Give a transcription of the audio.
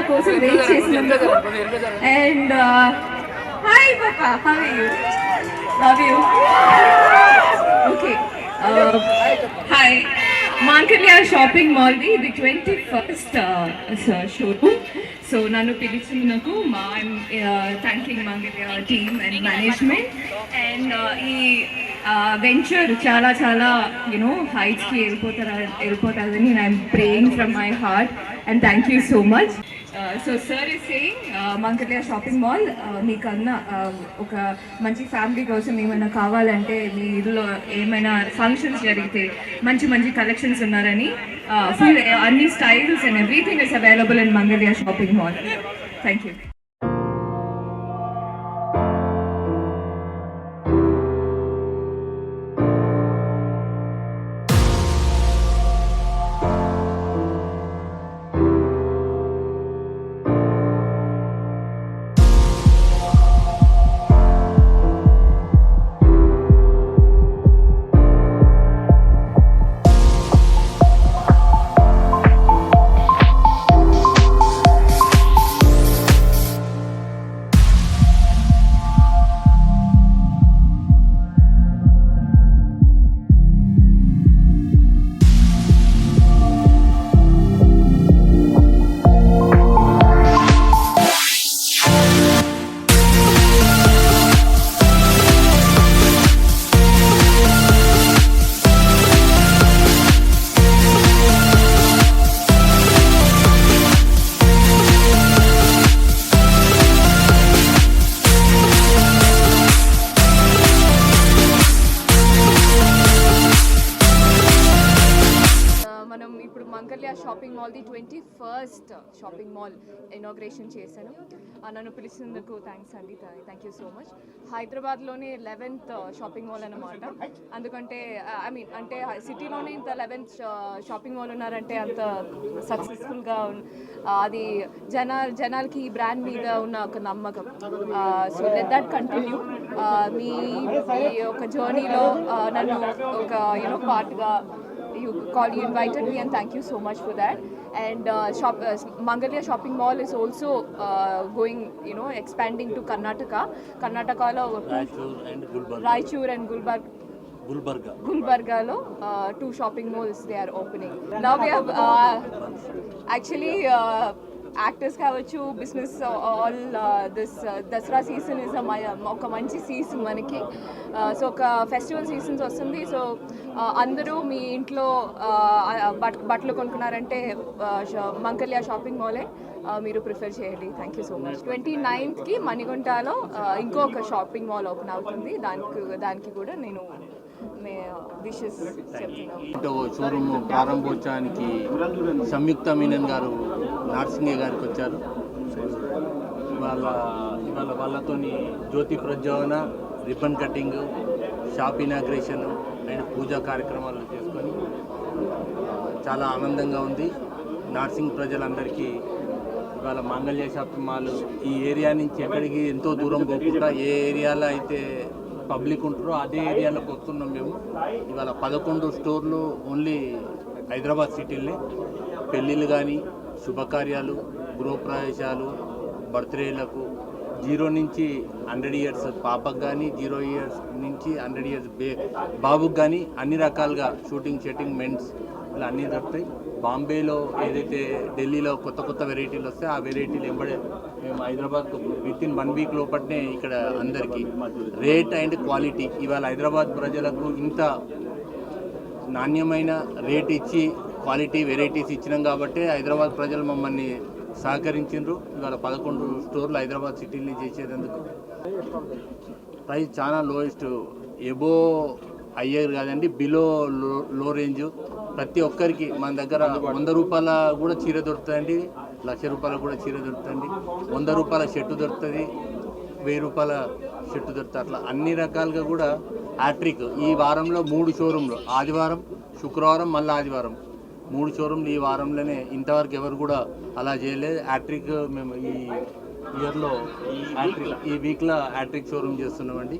కోసం వెయిట్ చేసినందుకు. And hi పాపా, how are you? Love you. Okay, hi. Mangalya shopping మాల్ది ఇది 21st షోరూమ్. సో నన్ను పిలిచినందుకు thanking Mangalya team and management. And ఈ వెంచర్ చాలా చాలా యూనో హైట్స్కి వెళ్ళిపోతుందని I'm praying from my heart and thank you so much. So sir is saying Mangalya shopping mall మీకన్నా ఒక మంచి ఫ్యామిలీ కోసం ఏమైనా కావాలంటే మీ ఇల్లు ఏమైనా ఫంక్షన్స్ జరిగితే మంచి మంచి కలెక్షన్స్ ఉన్నారని, ఫుల్ అన్ని styles and everything is available in Mangalya shopping mall. Thank you. Mangalya shopping మాల్ది 21st షాపింగ్ మాల్ ఇనాగ్రేషన్ చేశాను. నన్ను పిలిచినందుకు థ్యాంక్స్ అండి, థ్యాంక్ యూ సో మచ్. హైదరాబాద్లోనే 11th షాపింగ్ మాల్ అన్నమాట. అందుకంటే ఐ మీన్ అంటే సిటీలోనే ఇంత 11th షాపింగ్ మాల్ ఉన్నారంటే అంత సక్సెస్ఫుల్గా అది జనాలకి ఈ బ్రాండ్ మీద ఉన్న ఒక నమ్మకం. So let that continue. మీ ఒక జర్నీలో నన్ను ఒక యూనో పార్ట్గా you invited me and thank you so much for that. And Mangalya shopping mall is also going, expanding to Karnataka lo Raichur and Gulbarga lo 2 shopping malls they are opening. Now we have actually actors కావచ్చు, business all this Dasara season is ఒక మంచి season మనకి. So ఒక festival seasons వస్తుంది. So అందరూ మీ ఇంట్లో బట్టలు కొనుక్కున్నారంటే Mangalya shopping మాలే మీరు ప్రిఫర్ చేయండి. Thank you so much. 29th మణిగుంటలో ఇంకొక షాపింగ్ మాల్ ఓపెన్ అవుతుంది. దానికి కూడా నేను విషెస్ చెప్తున్నాను. షోరూమ్ ప్రారంభోత్సవానికి సంయుక్త మీనన్ గారు నార్సింగే గారికి వచ్చారు. ఇవాళ వాళ్ళతోని జ్యోతి ప్రజ్వలన, ribbon cutting, shop inauguration and puja కార్యక్రమాలు చేసుకొని చాలా ఆనందంగా ఉంది. నార్సింగ్ ప్రజలందరికీ ఇవాళ మాంగళ్య షాపింగ్ మాల్ ఈ ఏరియా నుంచి ఎక్కడికి ఎంతో దూరం పోకుండా ఏ ఏరియాలో అయితే పబ్లిక్ ఉంటారో అదే ఏరియాలోకి వస్తున్నాం మేము. ఇవాళ 11 స్టోర్లు ఓన్లీ హైదరాబాద్ సిటీలే. పెళ్ళిళ్ళు కానీ, శుభకార్యాలు, గృహప్రవేశాలు, బర్త్డేలకు 0 నుంచి 100 years పాపకు కానీ, 0 years నుంచి 100 years బాబుకి కానీ అన్ని రకాలుగా షూటింగ్ మెన్స్ ఇలా అన్నీ దొరుకుతాయి. బాంబేలో ఏదైతే ఢిల్లీలో కొత్త వెరైటీలు వస్తాయి ఆ వెరైటీలు ఎంబడే మేము హైదరాబాద్కు వితిన్ 1 week లోపలనే ఇక్కడ అందరికీ రేట్ అండ్ క్వాలిటీ. ఇవాళ హైదరాబాద్ ప్రజలకు ఇంత నాణ్యమైన రేట్ ఇచ్చి క్వాలిటీ వెరైటీస్ ఇచ్చినాం కాబట్టి హైదరాబాద్ ప్రజలు మమ్మల్ని సహకరించారు. ఇవాళ 11 స్టోర్లు హైదరాబాద్ సిటీని చేసేందుకు ప్రైస్ చాలా లోయెస్ట్, ఎబో హయ్యర్ కాదండి, బిలో లో రేంజ్. ప్రతి ఒక్కరికి మన దగ్గర 100 రూపాయల కూడా చీర దొరుకుతుందండి, 1,00,000 రూపాయల కూడా చీర దొరుకుతుంది, 100 రూపాయల షర్టు దొరుకుతుంది, 1000 రూపాయల షర్టు దొరుకుతుంది. అట్లా అన్ని రకాలుగా కూడా హ్యాట్రిక్. ఈ వారంలో 3 షోరూంలు, ఆదివారం, శుక్రవారం, మళ్ళీ ఆదివారం 3 షోరూంలు ఈ వారంలోనే. ఇంతవరకు ఎవరు కూడా అలా చేయలేదు. హ్యాట్రిక్ మేము ఈ ఇయర్లో ఈ వీక్లో హ్యాట్రిక్ షోరూమ్ చేస్తున్నామండి.